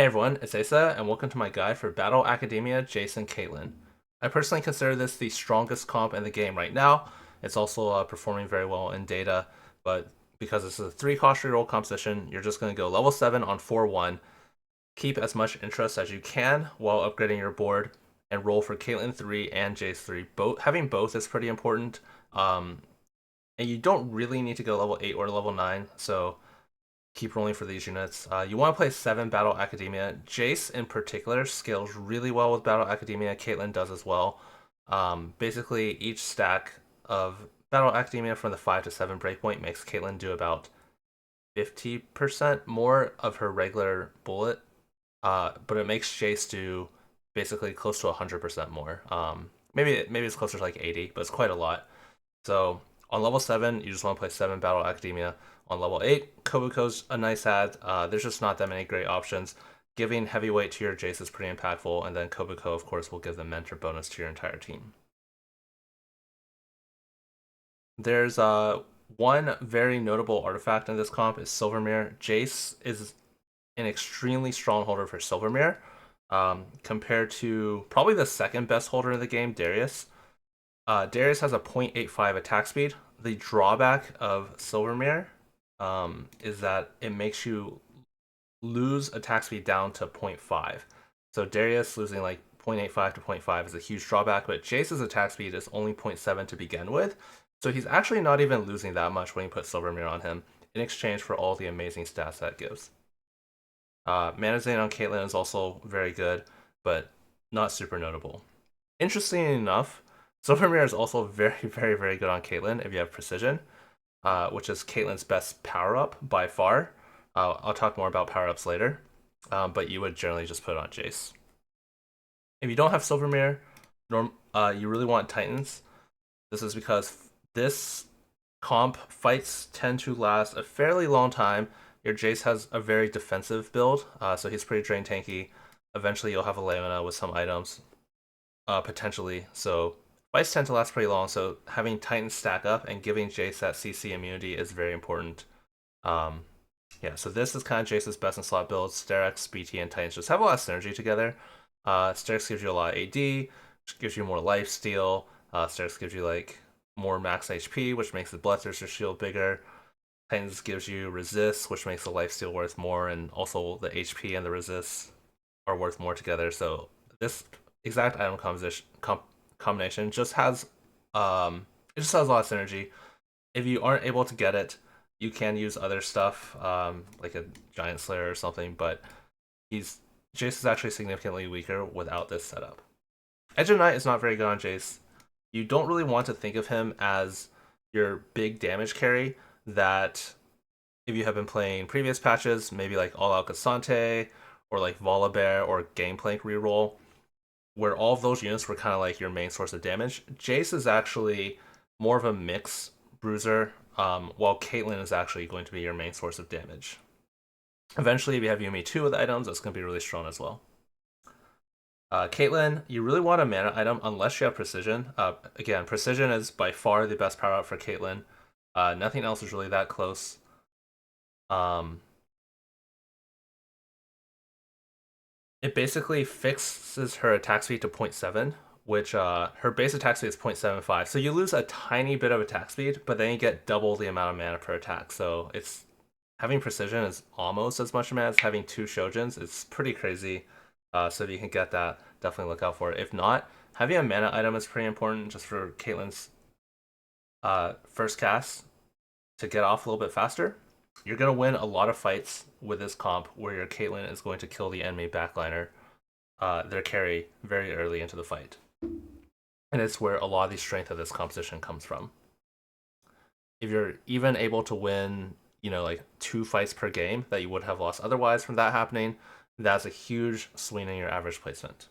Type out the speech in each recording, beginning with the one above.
Hey everyone, it's Aesah, and welcome to my guide for Battle Academia Jayce Caitlyn. I personally consider this the strongest comp in the game right now. It's also performing very well in data, but because this is a 3-cost reroll composition, you're just going to go level 7 on 4-1, keep as much interest as you can while upgrading your board, and roll for Caitlyn 3 and Jayce 3. Having both is pretty important, and you don't really need to go level 8 or level 9, so keep rolling for these units. You want to play 7 Battle Academia. Jayce, in particular, scales really well with Battle Academia. Caitlyn does as well. Basically, each stack of Battle Academia from the 5 to 7 breakpoint makes Caitlyn do about 50% more of her regular bullet, but it makes Jayce do basically close to 100% more. Maybe it's closer to like 80, but it's quite a lot. So on level 7, you just want to play 7 Battle Academia. On level 8, Kobuko's a nice add. There's just not that many great options. Giving heavyweight to your Jayce is pretty impactful, and then Kobuko, of course, will give the mentor bonus to your entire team. There's one very notable artifact in this comp is Silvermere. Jayce is an extremely strong holder for Silvermere, compared to probably the second best holder in the game, Darius. Darius has a 0.85 attack speed. The drawback of Silvermere is that it makes you lose attack speed down to 0.5. So Darius losing like 0.85 to 0.5 is a huge drawback, but Jayce's attack speed is only 0.7 to begin with. So he's actually not even losing that much when you put Silvermere on him in exchange for all the amazing stats that it gives. Mana Drain on Caitlyn is also very good, but not super notable. Interesting enough, Silvermere is also very, very, very good on Caitlyn if you have Precision, which is Caitlyn's best power up by far. I'll talk more about power ups later, but you would generally just put it on Jayce. If you don't have Silvermere, you really want Titans. This is because this comp fights tend to last a fairly long time. Your Jayce has a very defensive build, so he's pretty drain tanky. Eventually, you'll have a Leona with some items, potentially. So fights tend to last pretty long. So having Titans stack up and giving Jayce that CC immunity is very important. Yeah, so this is kind of Jayce's best in slot builds. Sterak, BT, and Titans just have a lot of synergy together. Sterak gives you a lot of AD, which gives you more life steal. Sterak gives you like more max HP, which makes the Bloodthirster shield bigger. Titans gives you resist, which makes the life steal worth more, and also the HP and the resist are worth more together. So this exact item combination just has it just has a lot of synergy. If you aren't able to get it, you can use other stuff, like a Giant Slayer or something, but Jayce is actually significantly weaker without this setup. Edge of Night is not very good on Jayce. You don't really want to think of him as your big damage carry that if you have been playing previous patches, maybe like All Out Cassante or like Volibear or Gameplank Reroll, where all of those units were kind of like your main source of damage. Jayce is actually more of a mix bruiser, while Caitlyn is actually going to be your main source of damage. Eventually, if you have Yumi 2 with items, that's going to be really strong as well. Caitlyn, you really want a mana item unless you have Precision. Again, Precision is by far the best power up for Caitlyn. Nothing else is really that close. It basically fixes her attack speed to 0.7, which her base attack speed is 0.75. So you lose a tiny bit of attack speed, but then you get double the amount of mana per attack. So it's having Precision is almost as much mana as having 2 Shojins. It's pretty crazy. So if you can get that, definitely look out for it. If not, having a mana item is pretty important just for Caitlyn's first cast to get off a little bit faster. You're going to win a lot of fights with this comp where your Caitlyn is going to kill the enemy backliner, their carry, very early into the fight. And it's where a lot of the strength of this composition comes from. If you're even able to win, like 2 fights per game that you would have lost otherwise from that happening, that's a huge swing in your average placement.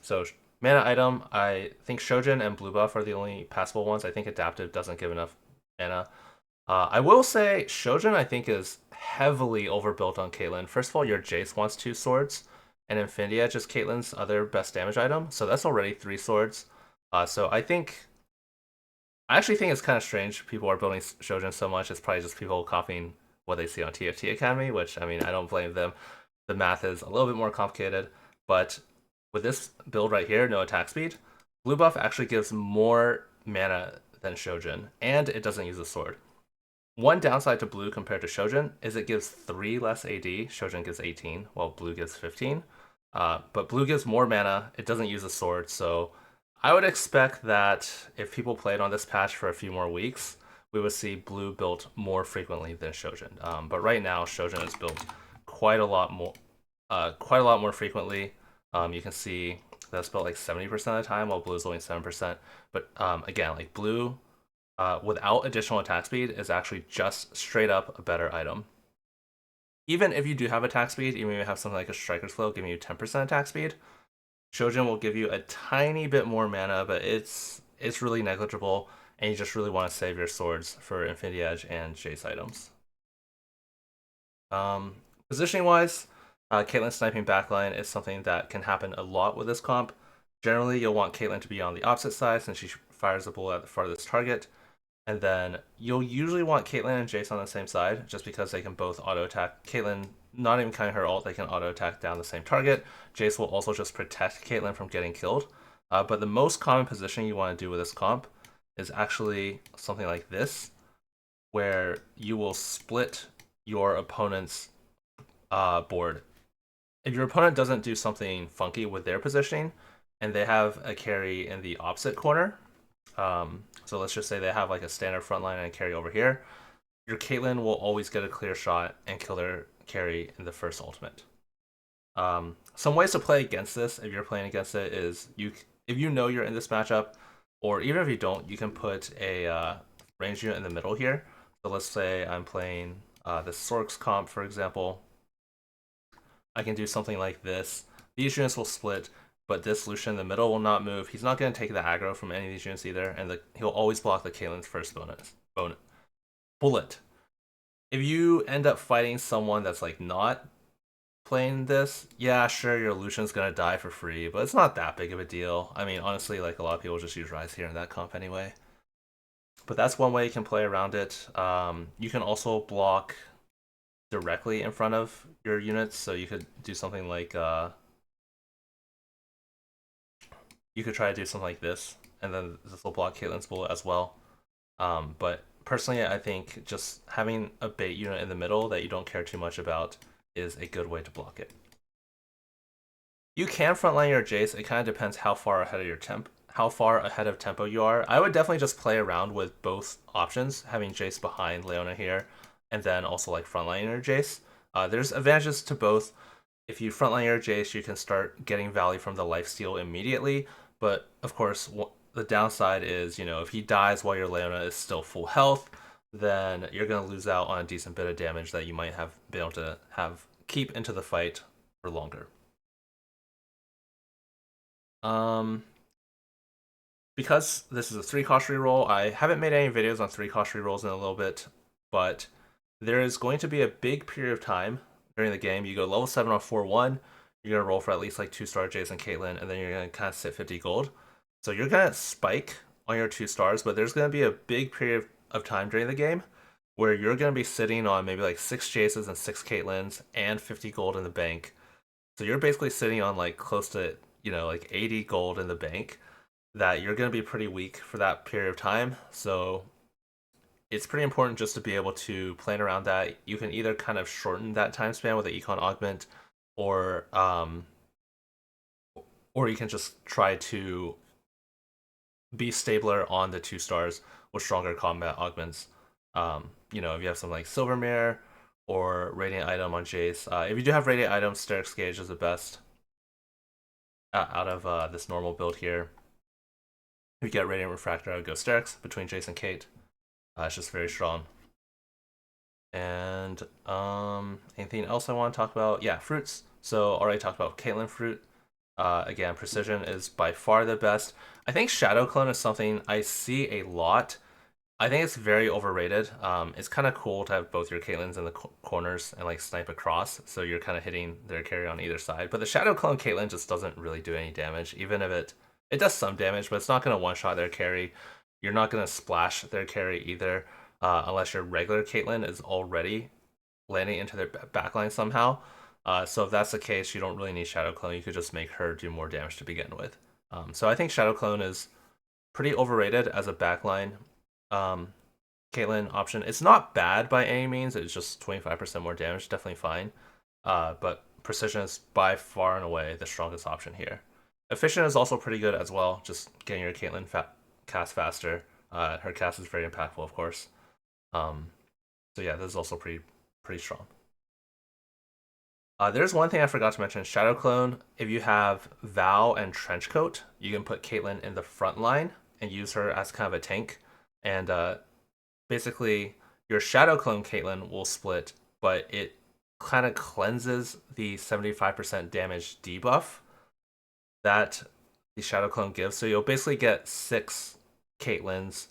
So mana item, I think Shojin and Blue Buff are the only passable ones. I think Adaptive doesn't give enough mana. I will say Shojin I think is heavily overbuilt on Caitlyn. First of all, your Jayce wants 2 swords, and Infinity Edge is Caitlyn's other best damage item, so that's already 3 swords. So I actually think it's kind of strange people are building Shojin so much. It's probably just people copying what they see on TFT Academy, which I mean I don't blame them. the math is a little bit more complicated. But with this build right here, no attack speed, blue buff actually gives more mana than Shojin, and it doesn't use a sword. One downside to blue compared to Shojin is it gives 3 less AD. Shojin gives 18, while blue gives 15. But blue gives more mana. It doesn't use a sword, so I would expect that if people played on this patch for a few more weeks, we would see blue built more frequently than Shojin. But right now, Shojin is built quite a lot more frequently. You can see that's built like 70% of the time, while blue is only 7%. But again, like blue without additional attack speed is actually just straight up a better item. Even if you do have attack speed, even if you have something like a Striker's Flow giving you 10% attack speed, Shojin will give you a tiny bit more mana, but it's really negligible, and you just really want to save your swords for Infinity Edge and Jayce items. Positioning wise, Caitlyn sniping backline is something that can happen a lot with this comp. Generally, you'll want Caitlyn to be on the opposite side since she fires the bullet at the farthest target. And then you'll usually want Caitlyn and Jayce on the same side, just because they can both auto attack. Caitlyn, not even counting her ult, they can auto attack down the same target. Jayce will also just protect Caitlyn from getting killed. But the most common position you want to do with this comp is actually something like this, where you will split your opponent's board. If your opponent doesn't do something funky with their positioning, and they have a carry in the opposite corner, so let's just say they have like a standard front line and a carry over here, your Caitlyn will always get a clear shot and kill their carry in the first ultimate. Some ways to play against this, if you're playing against it, is if you know you're in this matchup, or even if you don't, you can put a range unit in the middle here. So let's say I'm playing the Sorks comp, for example. I can do something like this. These units will split, but this Lucian in the middle will not move. He's not going to take the aggro from any of these units either, and he'll always block the Caitlyn's first bullet. If you end up fighting someone that's like not playing this, yeah, sure, your Lucian's going to die for free, but it's not that big of a deal. I mean, honestly, like a lot of people just use Rise here in that comp anyway. But that's one way you can play around it. You can also block directly in front of your units, so you could do something like you could try to do something like this, and then this will block Caitlyn's bullet as well. But personally, I think just having a bait unit in the middle that you don't care too much about is a good way to block it. You can frontline your Jayce. It kind of depends how far ahead of tempo you are. I would definitely just play around with both options, having Jayce behind Leona here, and then also like frontline your Jayce. There's advantages to both. If you frontline your Jayce, you can start getting value from the lifesteal immediately. But of course, the downside is, if he dies while your Leona is still full health, then you're going to lose out on a decent bit of damage that you might have been able to keep into the fight for longer. Because this is a 3-cost reroll, I haven't made any videos on 3-cost rerolls in a little bit, but there is going to be a big period of time during the game. You go level 7 on 4-1, you're going to roll for at least like 2-star Jayce and Caitlyn, and then you're going to kind of sit 50 gold. So you're going to spike on your 2 stars, but there's going to be a big period of time during the game where you're going to be sitting on maybe like 6 Jayces and 6 Caitlyns and 50 gold in the bank. So you're basically sitting on like close to, like 80 gold in the bank that you're going to be pretty weak for that period of time. So it's pretty important just to be able to plan around that. You can either kind of shorten that time span with the econ augment, or you can just try to be stabler on the 2 stars with stronger combat augments. If you have something like Silvermere or Radiant item on Jayce. If you do have Radiant items, Sterak's Gauge is the best out of this normal build here. If you get Radiant Refractor, I would go Sterak's between Jayce and Kate. It's just very strong. And anything else I want to talk about? Yeah, fruits. So already talked about Caitlyn fruit. Again, precision is by far the best. I think Shadow Clone is something I see a lot. I think it's very overrated. It's kind of cool to have both your Caitlyns in the corners and like snipe across, so you're kind of hitting their carry on either side. But the Shadow Clone Caitlyn just doesn't really do any damage, even if it does some damage, but it's not going to one-shot their carry. You're not going to splash their carry either, unless your regular Caitlyn is already landing into their backline somehow. So if that's the case, you don't really need Shadow Clone. You could just make her do more damage to begin with. So I think Shadow Clone is pretty overrated as a backline Caitlyn option. It's not bad by any means. It's just 25% more damage, definitely fine. But Precision is by far and away the strongest option here. Efficient is also pretty good as well, just getting your Caitlyn cast faster. Her cast is very impactful, of course. So yeah, this is also pretty strong. There's one thing I forgot to mention. Shadow Clone, if you have Val and Trenchcoat, you can put Caitlyn in the front line and use her as kind of a tank. And basically, your Shadow Clone Caitlyn will split, but it kind of cleanses the 75% damage debuff that the Shadow Clone gives. So you'll basically get 6 Caitlyns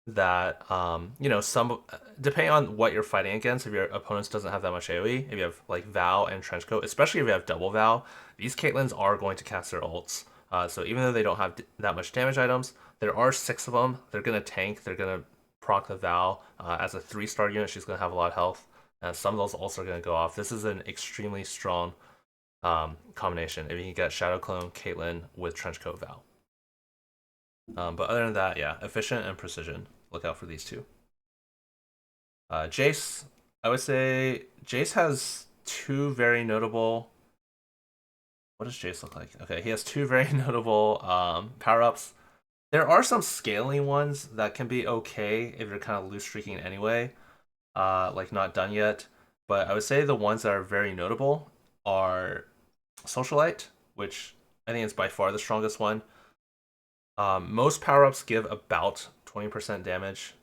that some depending on what you're fighting against. If your opponent doesn't have that much AoE, if you have like Val and Trenchcoat, especially if you have double Val, these Caitlyns are going to cast their ults. So even though they don't have that much damage items, there are 6 of them. They're gonna tank. They're gonna proc the Val as a 3-star unit. She's gonna have a lot of health, and some of those ults are gonna go off. This is an extremely strong combination if you can get Shadow Clone Caitlyn with Trenchcoat Val. But other than that, yeah, efficient and precision. Look out for these two. Jayce, I would say Jayce has 2 very notable. What does Jayce look like? Okay, he has 2 very notable power-ups. There are some scaling ones that can be okay if you're kind of loose streaking anyway, like not done yet. But I would say the ones that are very notable are Socialite, which I think is by far the strongest one. Most power-ups give about 20% damage,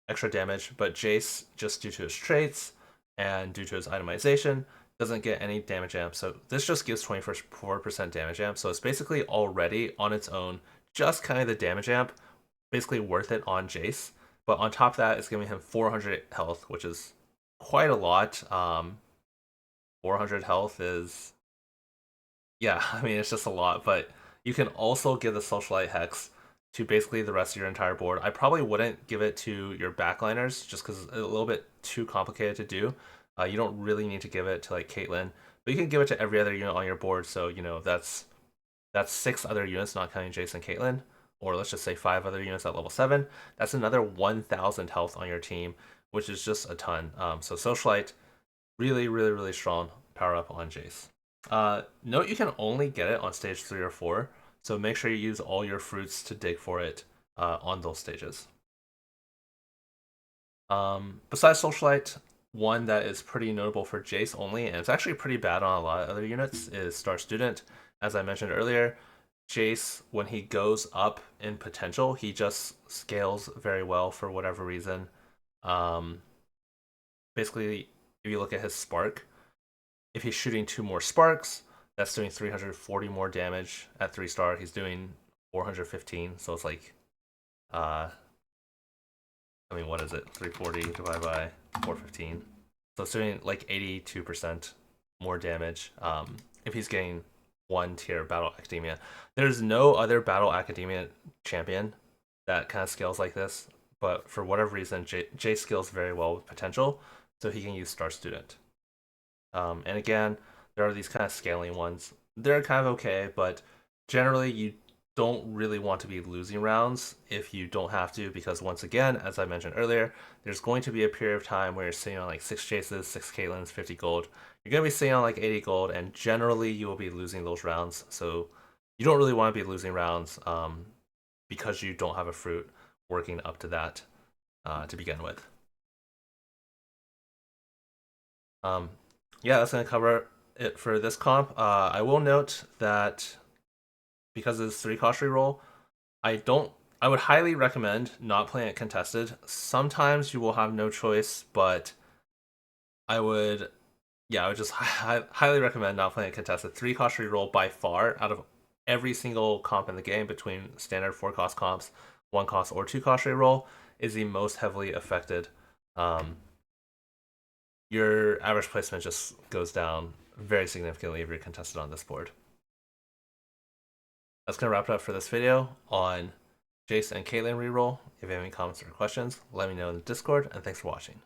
extra damage, but Jayce, just due to his traits and due to his itemization, doesn't get any damage amp. So this just gives 24% damage amp. So it's basically already on its own, just kind of the damage amp, basically worth it on Jayce. But on top of that, it's giving him 400 health, which is quite a lot. 400 health is, yeah, I mean, it's just a lot, but you can also give the Socialite Hex to basically the rest of your entire board. I probably wouldn't give it to your backliners just because it's a little bit too complicated to do. You don't really need to give it to like Caitlyn, but you can give it to every other unit on your board. So that's 6 other units, not counting Jayce and Caitlyn, or let's just say 5 other units at level 7. That's another 1,000 health on your team, which is just a ton. So Socialite, really, really, really strong power up on Jayce. Note you can only get it on stage 3 or 4, so make sure you use all your fruits to dig for it on those stages. Besides Socialite, one that is pretty notable for Jayce only, and it's actually pretty bad on a lot of other units, is Star Student. As I mentioned earlier, Jayce, when he goes up in potential, he just scales very well for whatever reason. Basically, if you look at his spark, if he's shooting 2 more sparks, that's doing 340 more damage at 3-star. He's doing 415, so it's like, I mean, what is it? 340 divided by 415. So it's doing like 82% more damage if he's getting 1 tier Battle Academia. There's no other Battle Academia champion that kind of scales like this, but for whatever reason, Jay scales very well with potential, so he can use Star Student. And again, there are these kind of scaling ones. They're kind of okay, but generally you don't really want to be losing rounds if you don't have to, because once again, as I mentioned earlier, there's going to be a period of time where you're sitting on like 6 Jayces, 6 Caitlyns, 50 gold. You're going to be sitting on like 80 gold, and generally you will be losing those rounds. So you don't really want to be losing rounds because you don't have a fruit working up to that to begin with. Yeah, that's going to cover it for this comp. I will note that because it's 3-cost reroll, I would highly recommend not playing it contested. Sometimes you will have no choice, but I would just highly recommend not playing it contested. 3-cost reroll by far out of every single comp in the game between standard 4-cost comps, 1-cost or 2-cost reroll is the most heavily affected. Your average placement just goes down very significantly if you're contested on this board. That's going to wrap it up for this video on Jayce and Caitlyn reroll. If you have any comments or questions, let me know in the Discord, and thanks for watching.